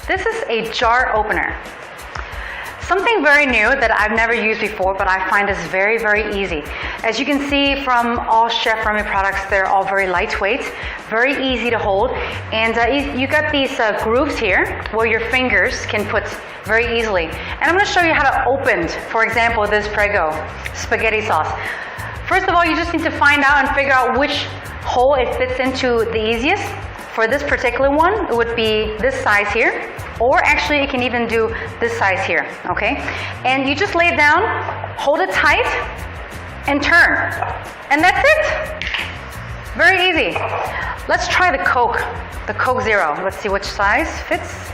This is a jar opener. Something very new that I've never used before, but I find this very, very easy. As you can see from all Chef Remy products, they're all very lightweight, very easy to hold, and you got these grooves here where your fingers can put very easily. And I'm going to show you how to open, for example, this Prego spaghetti sauce. First of all, you just need to find out and figure out which hole it fits into the easiest. For this particular one, it would be this size here, or actually you can even do this size here, okay? And you just lay it down, hold it tight, and turn. And that's it. Very easy. Let's try the Coke Zero. Let's see which size fits.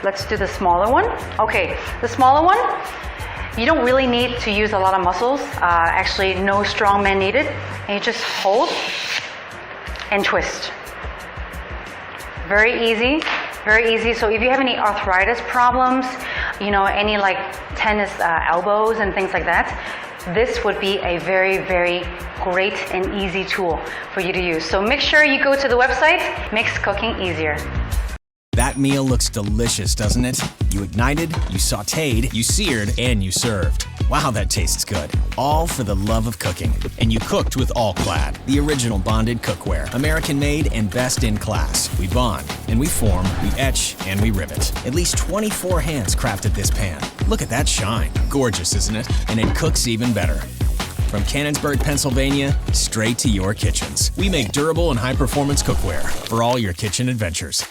Let's do the smaller one. Okay, the smaller one, you don't really need to use a lot of muscles. Actually, no strongman needed. And you just hold and twist. Very easy, very easy. So if you have any arthritis problems, you know, any like tennis elbows and things like that, this would be a very, very great and easy tool for you to use. So make sure you go to the website, makes cooking easier. That meal looks delicious, doesn't it? You ignited, you sautéed, you seared, and you served. Wow, that tastes good. All for the love of cooking. And you cooked with All-Clad, the original bonded cookware. American-made and best in class. We bond, and we form, we etch, and we rivet. At least 24 hands crafted this pan. Look at that shine. Gorgeous, isn't it? And it cooks even better. From Canonsburg, Pennsylvania, straight to your kitchens. We make durable and high-performance cookware for all your kitchen adventures.